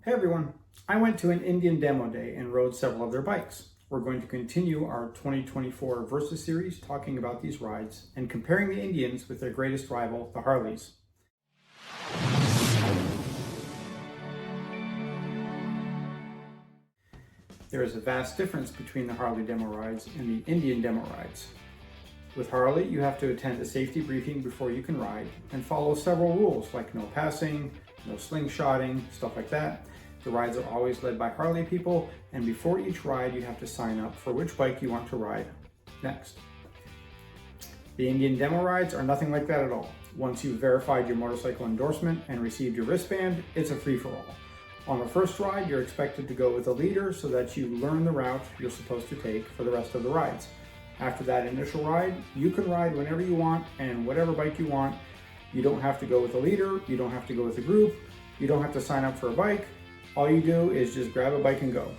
Hey everyone, I went to an Indian demo day and rode several of their bikes. We're going to continue our 2024 Versus series talking about these rides and comparing the Indians with their greatest rival, the Harleys. There is a vast difference between the Harley demo rides and the Indian demo rides. With Harley, you have to attend a safety briefing before you can ride and follow several rules like no passing, no slingshotting, stuff like that. The rides are always led by Harley people, and before each ride you have to sign up for which bike you want to ride next. The Indian demo rides are nothing like that at all. Once you've verified your motorcycle endorsement and received your wristband, it's a free-for-all. On the first ride, you're expected to go with a leader so that you learn the route you're supposed to take for the rest of the rides. After that initial ride, you can ride whenever you want and whatever bike you want. You don't have to go with a leader, you don't have to go with a group, you don't have to sign up for a bike. All you do is just grab a bike and go.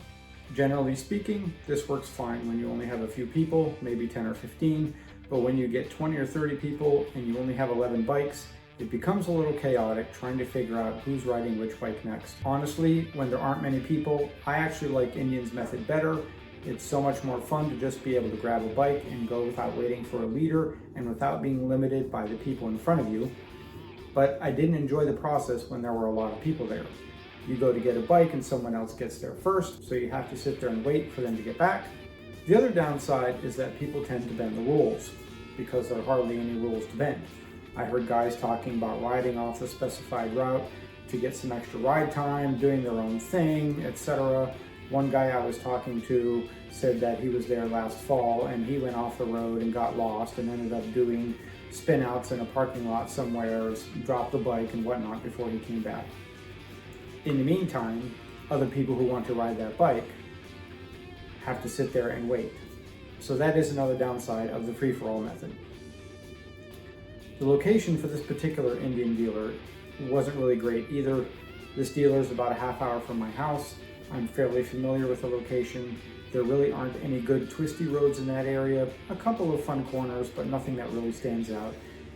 Generally speaking, this works fine when you only have a few people, maybe 10 or 15, but when you get 20 or 30 people and you only have 11 bikes, it becomes a little chaotic trying to figure out who's riding which bike next. Honestly, when there aren't many people, I actually like Indian's method better. It's so much more fun to just be able to grab a bike and go without waiting for a leader and without being limited by the people in front of you. But I didn't enjoy the process when there were a lot of people there. You go to get a bike and someone else gets there first, so you have to sit there and wait for them to get back. The other downside is that people tend to bend the rules because there are hardly any rules to bend. I heard guys talking about riding off the specified route to get some extra ride time, doing their own thing, etc. One guy I was talking to said that he was there last fall and he went off the road and got lost and ended up doing spin outs in a parking lot somewhere, dropped the bike and whatnot before he came back. In the meantime, other people who want to ride that bike have to sit there and wait. So that is another downside of the free-for-all method. The location for this particular Indian dealer wasn't really great either. This dealer is about a half hour from my house. I'm fairly familiar with the location. There really aren't any good twisty roads in that area. A couple of fun corners, but nothing that really stands out.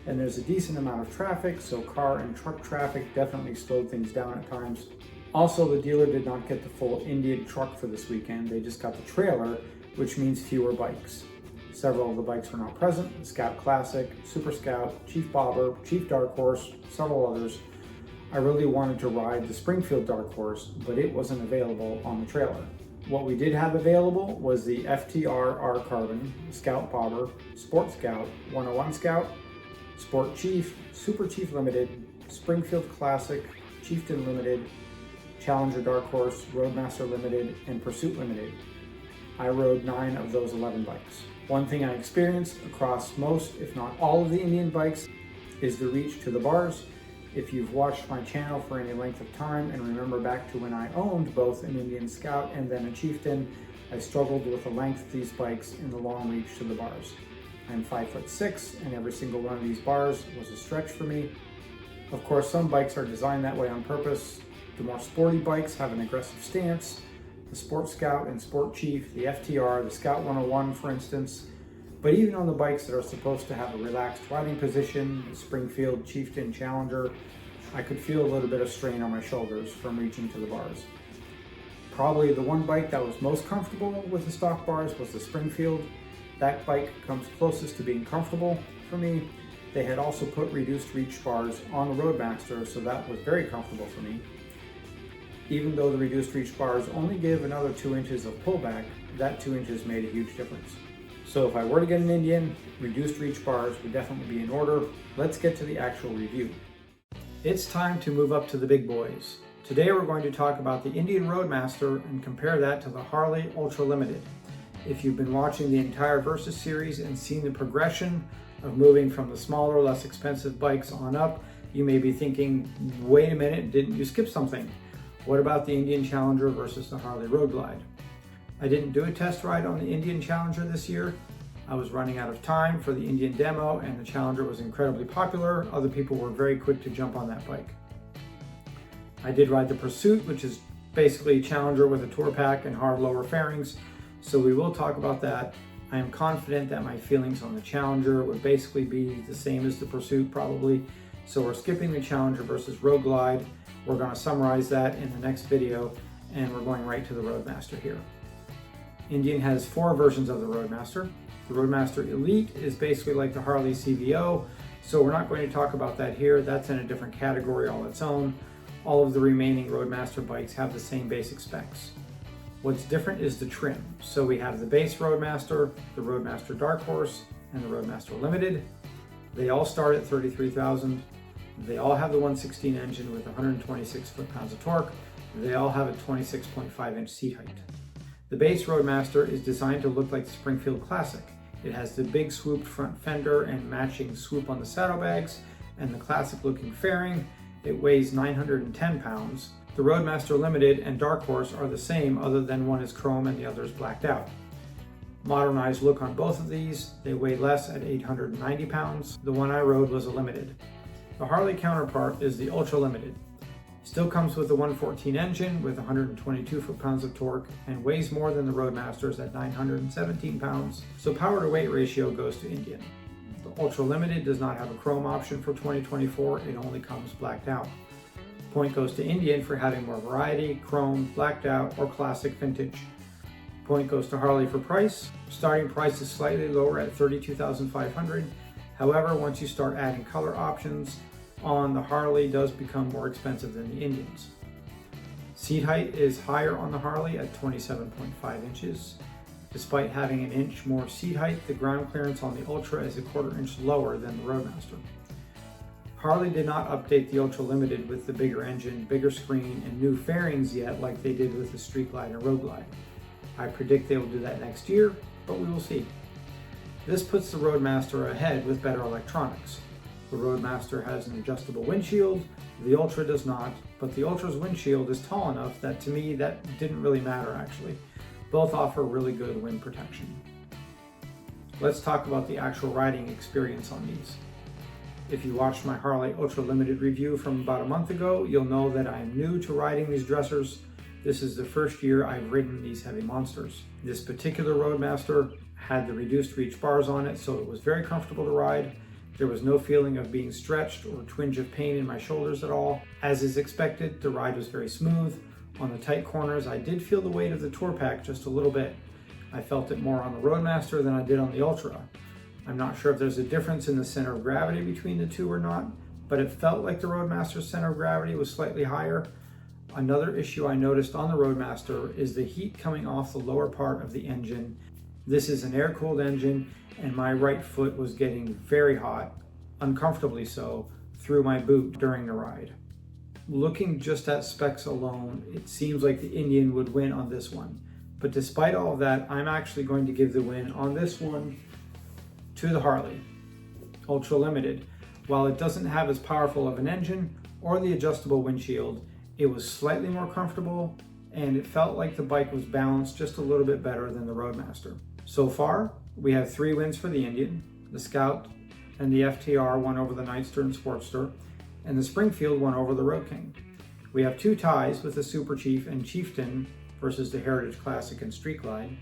And there's a decent amount of traffic, so car and truck traffic definitely slowed things down at times. Also, the dealer did not get the full Indian truck for this weekend. They just got the trailer, which means fewer bikes. Several of the bikes were not present: Scout Classic, Super Scout, Chief Bobber, Chief Dark Horse, several others. I really wanted to ride the Springfield Dark Horse, but it wasn't available on the trailer. What we did have available was the FTR R Carbon, Scout Bobber, Sport Scout, 101 Scout, Sport Chief, Super Chief Limited, Springfield Classic, Chieftain Limited, Challenger Dark Horse, Roadmaster Limited, and Pursuit Limited. I rode 9 of those 11 bikes. One thing I experienced across most, if not all of the Indian bikes, is the reach to the bars. If you've watched my channel for any length of time and remember back to when I owned both an Indian Scout and then a Chieftain, I struggled with the length of these bikes and the long reach to the bars. I'm 5'6", and every single one of these bars was a stretch for me. Of course, some bikes are designed that way on purpose. The more sporty bikes have an aggressive stance. The Sport Scout and Sport Chief, the FTR, the Scout 101, for instance. But even on the bikes that are supposed to have a relaxed riding position, the Springfield, Chieftain, Challenger, I could feel a little bit of strain on my shoulders from reaching to the bars. Probably the one bike that was most comfortable with the stock bars was the Springfield. That bike comes closest to being comfortable for me. They had also put reduced reach bars on the Roadmaster, so that was very comfortable for me. Even though the reduced reach bars only give another 2 inches of pullback, that 2 inches made a huge difference. So if I were to get an Indian, reduced reach bars would definitely be in order. Let's get to the actual review. It's time to move up to the big boys. Today we're going to talk about the Indian Roadmaster and compare that to the Harley Ultra Limited. If you've been watching the entire Versus series and seen the progression of moving from the smaller, less expensive bikes on up, you may be thinking, wait a minute, didn't you skip something? What about the Indian Challenger versus the Harley Road Glide? I didn't do a test ride on the Indian Challenger this year. I was running out of time for the Indian demo and the Challenger was incredibly popular. Other people were very quick to jump on that bike. I did ride the Pursuit, which is basically a Challenger with a tour pack and hard lower fairings. So we will talk about that. I am confident that my feelings on the Challenger would basically be the same as the Pursuit probably. So we're skipping the Challenger versus Road Glide. We're going to summarize that in the next video, and we're going right to the Roadmaster here. Indian has 4 versions of the Roadmaster. The Roadmaster Elite is basically like the Harley CVO, so we're not going to talk about that here. That's in a different category all its own. All of the remaining Roadmaster bikes have the same basic specs. What's different is the trim. So we have the base Roadmaster, the Roadmaster Dark Horse, and the Roadmaster Limited. They all start at $33,000. They all have the 116 engine with 126 foot-pounds of torque. They all have a 26.5-inch seat height. The base Roadmaster is designed to look like the Springfield Classic. It has the big swooped front fender and matching swoop on the saddlebags, and the classic-looking fairing. It weighs 910 pounds. The Roadmaster Limited and Dark Horse are the same, other than one is chrome and the other is blacked out. Modernized look on both of these. They weigh less at 890 pounds. The one I rode was a Limited. The Harley counterpart is the Ultra Limited. Still comes with the 114 engine with 122 foot-pounds of torque and weighs more than the Roadmasters at 917 pounds, so power to weight ratio goes to Indian. The Ultra Limited does not have a chrome option for 2024, it only comes blacked out. Point goes to Indian for having more variety, chrome, blacked out, or classic vintage. Point goes to Harley for price. Starting price is slightly lower at $32,500. However, once you start adding color options on, the Harley does become more expensive than the Indians. Seat height is higher on the Harley at 27.5 inches. Despite having an inch more seat height, the ground clearance on the Ultra is a 1/4 inch lower than the Roadmaster. Harley did not update the Ultra Limited with the bigger engine, bigger screen, and new fairings yet like they did with the Street Glide and Road Glide. I predict they will do that next year, but we will see. This puts the Roadmaster ahead with better electronics. The Roadmaster has an adjustable windshield, the Ultra does not, but the Ultra's windshield is tall enough that to me that didn't really matter actually. Both offer really good wind protection. Let's talk about the actual riding experience on these. If you watched my Harley Ultra Limited review from about a month ago, you'll know that I am new to riding these dressers. This is the first year I've ridden these heavy monsters. This particular Roadmaster had the reduced reach bars on it, so it was very comfortable to ride. There was no feeling of being stretched or twinge of pain in my shoulders at all. As is expected, the ride was very smooth. On the tight corners, I did feel the weight of the tour pack just a little bit. I felt it more on the Roadmaster than I did on the Ultra. I'm not sure if there's a difference in the center of gravity between the two or not, but it felt like the Roadmaster's center of gravity was slightly higher. Another issue I noticed on the Roadmaster is the heat coming off the lower part of the engine. This is an air-cooled engine, and my right foot was getting very hot, uncomfortably so, through my boot during the ride. Looking just at specs alone, it seems like the Indian would win on this one. But despite all of that, I'm actually going to give the win on this one to the Harley Ultra Limited. While it doesn't have as powerful of an engine or the adjustable windshield, it was slightly more comfortable and it felt like the bike was balanced just a little bit better than the Roadmaster. So far, we have 3 wins for the Indian. The Scout and the FTR won over the Nightster and Sportster, and the Springfield won over the Road King. We have 2 ties with the Super Chief and Chieftain versus the Heritage Classic and Street Glide.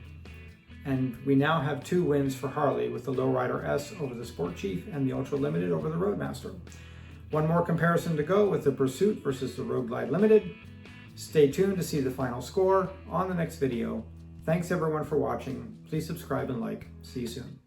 And we now have 2 wins for Harley with the Lowrider S over the Sport Chief and the Ultra Limited over the Roadmaster. One more comparison to go with the Pursuit versus the Road Glide Limited. Stay tuned to see the final score on the next video. Thanks everyone for watching. Please subscribe and like. See you soon.